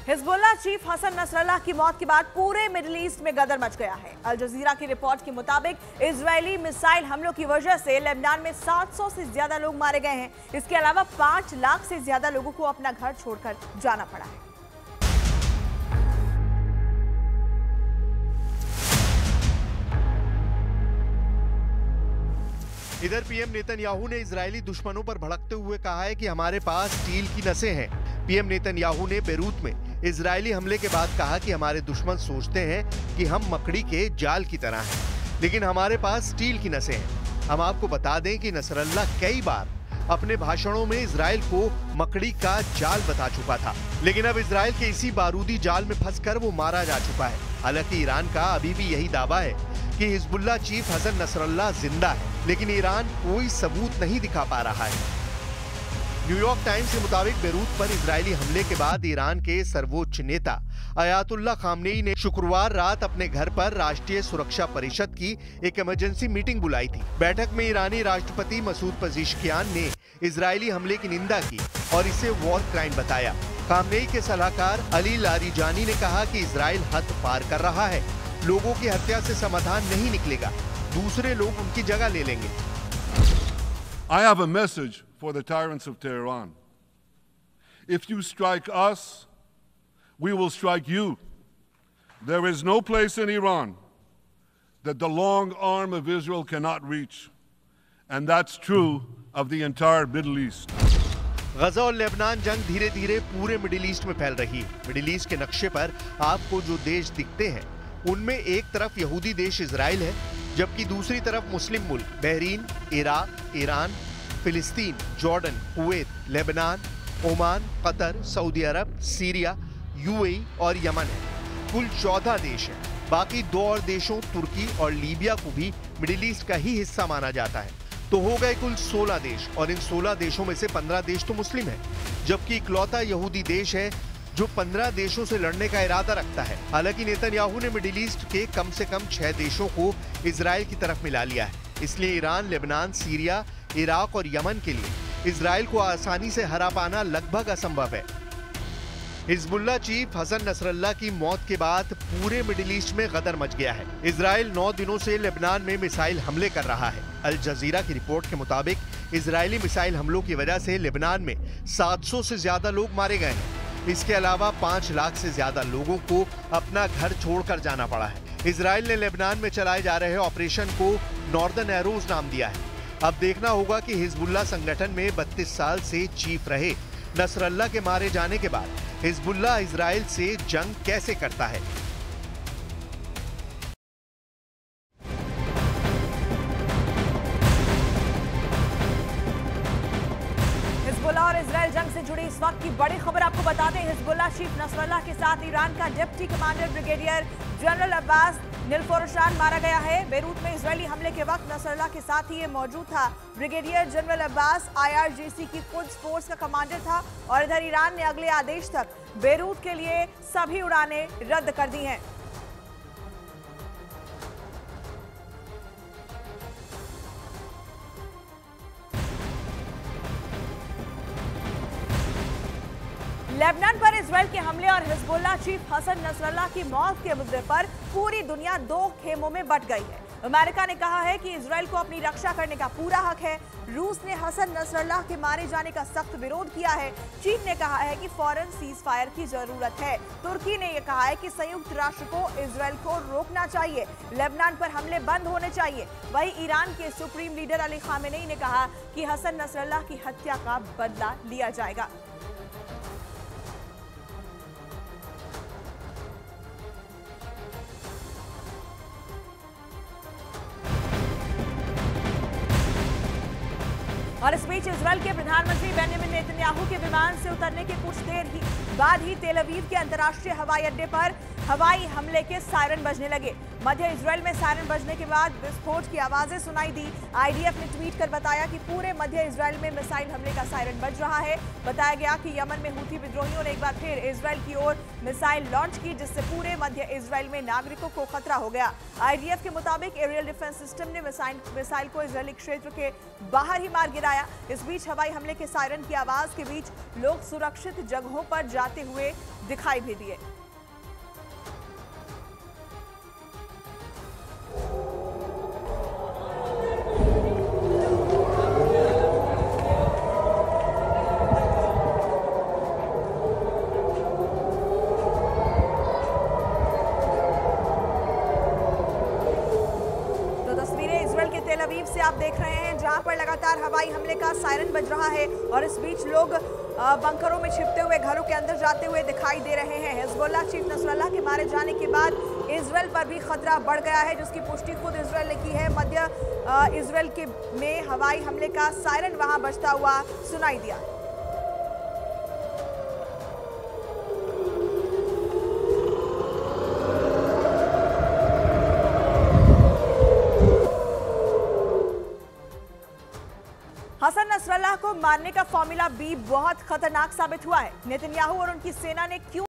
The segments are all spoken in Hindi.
हिजबुल्लाह चीफ हसन नसरल्लाह की मौत के बाद पूरे मिडिल ईस्ट में गदर मच गया है। अल जजीरा की रिपोर्ट के मुताबिक इजरायली मिसाइल हमलों की वजह से लेबनान में 700 से ज्यादा लोग मारे गए हैं। इसके अलावा 5 लाख से ज्यादा लोगों को अपना घर छोड़कर जाना पड़ा है। इधर पीएम नेतन्याहू ने इजरायली दुश्मनों पर भड़कते हुए कहा है कि हमारे पास स्टील की नसें हैं। पीएम नेतन्याहू ने बेरूत में इजरायली हमले के बाद कहा कि हमारे दुश्मन सोचते हैं कि हम मकड़ी के जाल की तरह हैं, लेकिन हमारे पास स्टील की नसें हैं। हम आपको बता दें कि नसरल्लाह कई बार अपने भाषणों में इजराइल को मकड़ी का जाल बता चुका था, लेकिन अब इजराइल के इसी बारूदी जाल में फंसकर वो मारा जा चुका है। हालांकि ईरान का अभी भी यही दावा है कि हिजबुल्लाह चीफ हसन नसरल्लाह जिंदा है, लेकिन ईरान कोई सबूत नहीं दिखा पा रहा है। न्यूयॉर्क टाइम्स के मुताबिक बेरूत पर इजरायली हमले के बाद ईरान के सर्वोच्च नेता अयातुल्लाह खामनेई ने शुक्रवार रात अपने घर पर राष्ट्रीय सुरक्षा परिषद की एक इमरजेंसी मीटिंग बुलाई थी। बैठक में ईरानी राष्ट्रपति मसूद पेज़ेश्कियान ने इजरायली हमले की निंदा की और इसे वॉर क्राइम बताया। खामनेई के सलाहकार अली लारिजानी ने कहा कि इजराइल हद पार कर रहा है, लोगों की हत्या से समाधान नहीं निकलेगा, दूसरे लोग उनकी जगह ले लेंगे। I have a message for the tyrants of Tehran. If you strike us, we will strike you. There is no place in Iran that the long arm of Israel cannot reach. And that's true of the entire Middle East. गजा और लेबनान जंग धीरे धीरे पूरे मिडिल ईस्ट में फैल रही है। मिडिल ईस्ट के नक्शे पर आपको जो देश दिखते हैं, उनमें एक तरफ यहूदी देश इजराइल है, जबकि दूसरी तरफ मुस्लिम मुल्क बहरीन, इराक, ईरान, फिलिस्तीन, Jordan, Kuwait, Lebanon, Oman, Qatar, Saudi Arab, Syria, UAE और यमन है। कुल 14 देश हैं। बाकी 2 और देशों तुर्की और लीबिया को भी मिडिल ईस्ट का ही हिस्सा माना जाता है। तो हो गए कुल 16 देश, और इन 16 देशों में से 15 देश तो मुस्लिम हैं, जबकि इकलौता यहूदी देश है जो 15 देशों से लड़ने का इरादा रखता है। हालांकि नेतन्याहू ने मिडिल ईस्ट के कम से कम 6 देशों को इजराइल की तरफ मिला लिया है। इसलिए ईरान, लेबनान, सीरिया, इराक और यमन के लिए इजराइल को आसानी से हरा पाना लगभग असंभव है। हिजबुल्लाह चीफ हसन नसरल्लाह की मौत के बाद पूरे मिडिल ईस्ट में गदर मच गया है। इजराइल 9 दिनों से लेबनान में मिसाइल हमले कर रहा है। अल जजीरा की रिपोर्ट के मुताबिक इजरायली मिसाइल हमलों की वजह से लेबनान में 700 से ज्यादा लोग मारे गए हैं। इसके अलावा 5 लाख से ज्यादा लोगों को अपना घर छोड़कर जाना पड़ा है। इजराइल ने लेबनान में चलाए जा रहे ऑपरेशन को नॉर्दर्न एरोज नाम दिया है। अब देखना होगा कि हिजबुल्लाह संगठन में 32 साल से चीफ रहे नसरल्लाह के मारे जाने के बाद हिजबुल्लाह इजराइल से जंग कैसे करता है। हिजबुल्लाह और इजराइल जंग से जुड़ी इस वक्त की बड़ी खबर आपको बता दें। हिजबुल्लाह चीफ नसरल्लाह के साथ ईरान का deputy commander brigadier general Abbas Nilforushan मारा गया है। बेरूत में इजरायली हमले के वक्त नसरल्लाह के साथ ही ये मौजूद था। ब्रिगेडियर जनरल अब्बास IRGC की कुद्स फोर्स का कमांडर था, और इधर ईरान ने अगले आदेश तक बेरूत के लिए सभी उड़ानें रद्द कर दी हैं। लेबनान पर इजराइल के हमले और हिजबुल्लाह चीफ हसन नसरल्लाह की मौत के मुद्दे पर पूरी दुनिया 2 खेमों में बंट गई है। अमेरिका ने कहा है कि इजराइल को अपनी रक्षा करने का पूरा हक है। रूस ने हसन नसरल्लाह के मारे जाने का सख्त विरोध किया है। चीन ने कहा है कि फौरन सीज फायर की जरूरत है। तुर्की ने यह कहा है कि संयुक्त राष्ट्र को इजराइल को रोकना चाहिए, लेबनान पर हमले बंद होने चाहिए। वहीं ईरान के सुप्रीम लीडर अली खामेनेई ने कहा कि हसन नसरल्लाह की हत्या का बदला लिया जाएगा। और इस बीच इजराइल के प्रधानमंत्री बेंजामिन नेतन्याहू के विमान से उतरने के कुछ देर बाद ही तेल अवीव के अंतर्राष्ट्रीय हवाई अड्डे पर हवाई हमले के सायरन बजने लगे। मध्य इजराइल में सायरन बजने के बाद विस्फोट की आवाजें सुनाई दी। आईडीएफ ने ट्वीट कर बताया कि पूरे मध्य इजराइल में मिसाइल हमले का सायरन बज रहा है। बताया गया कि यमन में हूथी विद्रोहियों ने एक बार फिर इजराइल की ओर मिसाइल लॉन्च की, जिससे पूरे मध्य इजराइल में नागरिकों को खतरा हो गया। आईडीएफ के मुताबिक एरियल डिफेंस सिस्टम ने मिसाइल को इजरायली क्षेत्र के बाहर ही मार गिराया। इस बीच हवाई हमले के सायरन की आवाज के बीच लोग सुरक्षित जगहों पर जाते हुए दिखाई भी दिए। से आप देख रहे हैं जहां पर लगातार हवाई हमले का सायरन बज रहा है और इस बीच लोग बंकरों में छिपते हुए घरों के अंदर जाते हुए दिखाई दे रहे हैं। हिजबुल्लाह चीफ नसरल्लाह के मारे जाने के बाद इजराइल पर भी खतरा बढ़ गया है, जिसकी पुष्टि खुद इजराइल ने की है। मध्य इजराइल के में हवाई हमले का सायरन वहां बजता हुआ सुनाई दिया। हसन नसरल्लाह को मारने का फॉर्मूला बी बहुत खतरनाक साबित हुआ है। नेतन्याहू और उनकी सेना ने क्यों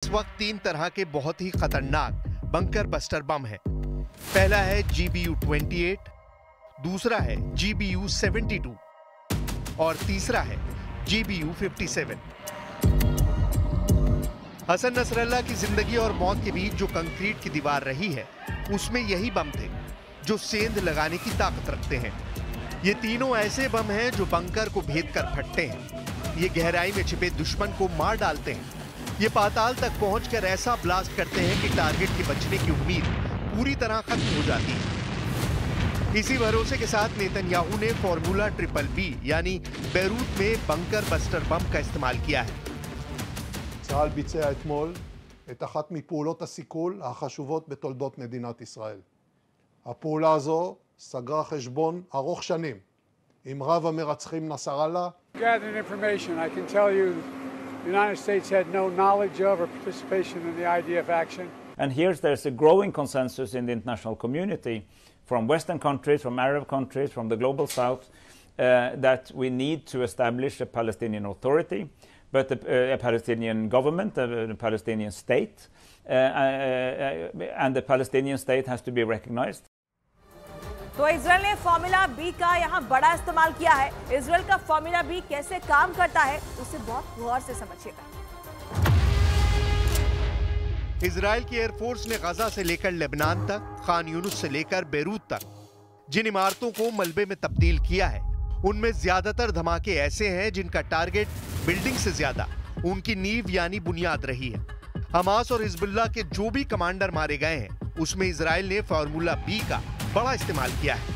इस वक्त 3 तरह के बहुत ही खतरनाक बंकर बस्टर बम है। पहला है GBU-28, दूसरा है GBU-72 और तीसरा है GBU-57। हसन नसरल्लाह की जिंदगी और मौत के बीच जो कंक्रीट की दीवार रही है, उसमें यही बम थे जो सेंध लगाने की ताकत रखते हैं। ये तीनों ऐसे बम हैं जो बंकर को भेद कर फटते हैं। ये गहराई में छिपे दुश्मन को मार डालते हैं। ये पाताल तक पहुंचकर ऐसा ब्लास्ट करते हैं कि टारगेट के बचने की उम्मीद पूरी तरह खत्म हो जाती है। इसी भरोसे के साथ नेतन्याहू ने फॉर्मूला BBB यानी बैरूत में बंकर बस्टर बम का इस्तेमाल किया है। צה"ל ביצע אתמול את אחת מפעולות הסיכול החשובות בתולדות מדינת ישראל. הפעולה הזו סגרה חשבון ארוך שנים עם רב המרצחים נסראללה. Gathering information, I can tell you the United States had no knowledge of or participation in the IDF action. And there's a growing consensus in the international community, from Western countries, from Arab countries, from the global South, that we need to establish a Palestinian Authority, but a Palestinian government, a Palestinian state, and the Palestinian state has to be recognized. तो इजराइल ने फॉर्मूला बी का यहाँ बड़ा इस्तेमाल किया है। इजराइल का फॉर्मूला बी कैसे काम करता है, उसे बहुत गौर से समझिएगा। इजराइल की एयरफोर्स ने गजा से लेकर लेबनान तक, खान यूनुस से लेकर बैरूत तक जिन इमारतों को मलबे में तब्दील किया है, उनमें ज्यादातर धमाके ऐसे हैं जिनका टारगेट बिल्डिंग से ज्यादा उनकी नींव यानी बुनियाद रही है। हमास और हिजबुल्लाह के जो भी कमांडर मारे गए हैं, उसमें इजराइल ने फॉर्मूला बी का बड़ा इस्तेमाल किया है।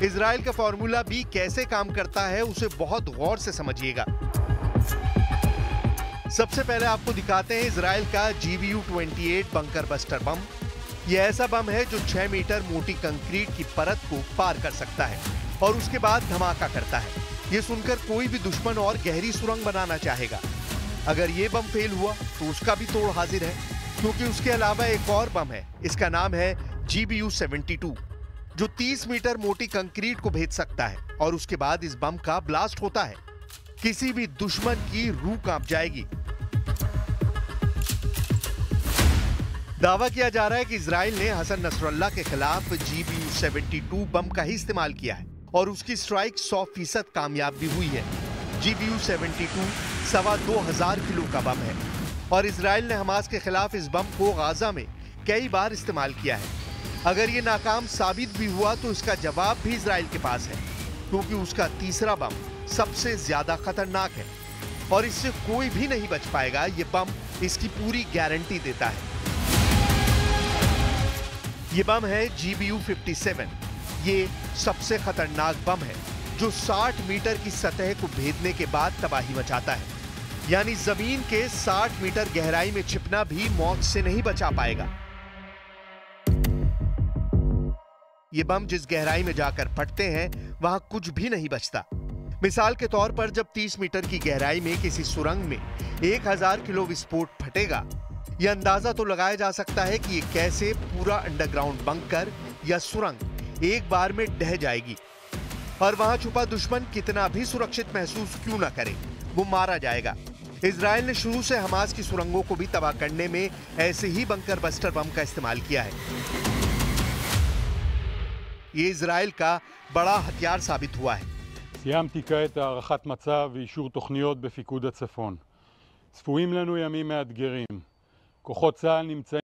इजराइल का फॉर्मूला बी कैसे काम करता है उसे बहुत गौर से समझिएगा। सबसे पहले आपको दिखाते हैं इजराइल का GBU-28 बंकर बस्टर बम। यह ऐसा बम है जो 6 मीटर मोटी कंक्रीट की परत को पार कर सकता है और उसके बाद धमाका करता है। यह सुनकर कोई भी दुश्मन और गहरी सुरंग बनाना चाहेगा। अगर यह बम फेल हुआ तो उसका भी तोड़ हाजिर है, क्योंकि उसके अलावा एक और बम है। इसका नाम है GBU-72, जो 30 मीटर मोटी कंक्रीट को भेद सकता है और उसके बाद इस बम का ब्लास्ट होता है। किसी भी दुश्मन की रूह कांप जाएगी। दावा किया जा रहा है कि इजराइल ने हसन नसरल्लाह के खिलाफ GBU-72 बम का ही इस्तेमाल किया है और उसकी स्ट्राइक 100% कामयाब भी हुई है। GBU-72 2,2500 किलो का बम है और इजराइल ने हमास के खिलाफ इस बम को गाजा में कई बार इस्तेमाल किया है। अगर ये नाकाम साबित भी हुआ तो इसका जवाब भी इजराइल के पास है, क्योंकि उसका तीसरा बम सबसे ज्यादा खतरनाक है और इससे कोई भी नहीं बच पाएगा। ये बम इसकी पूरी गारंटी देता है। ये बम है GBU-57। ये सबसे खतरनाक बम है जो 60 मीटर की सतह को भेदने के बाद तबाही मचाता है, यानी जमीन के 60 मीटर गहराई में छिपना भी मौत से नहीं बचा पाएगा। ये बम जिस गहराई में जाकर फटते हैं वहां कुछ भी नहीं बचता। मिसाल के तौर पर जब 30 मीटर की गहराई में किसी सुरंग में 1000 किलो विस्फोट फटेगा, यह अंदाजा तो लगाया जा सकता है कि ये कैसे पूरा अंडरग्राउंड बंकर या सुरंग एक बार में ढह जाएगी और वहां छुपा दुश्मन कितना भी सुरक्षित महसूस क्यों ना करे, वो मारा जाएगा। इजराइल ने शुरू से हमास की सुरंगों को भी तबाह करने में ऐसे ही बंकर बस्टर बम का इस्तेमाल किया है। ये इजराइल का बड़ा हथियार साबित हुआ है। סיימתי כעת הערכת מצב ואישור תוכניות בפיקוד הצפון. צפויים לנו ימים מאתגרים. כוחות צה"ל נמצאים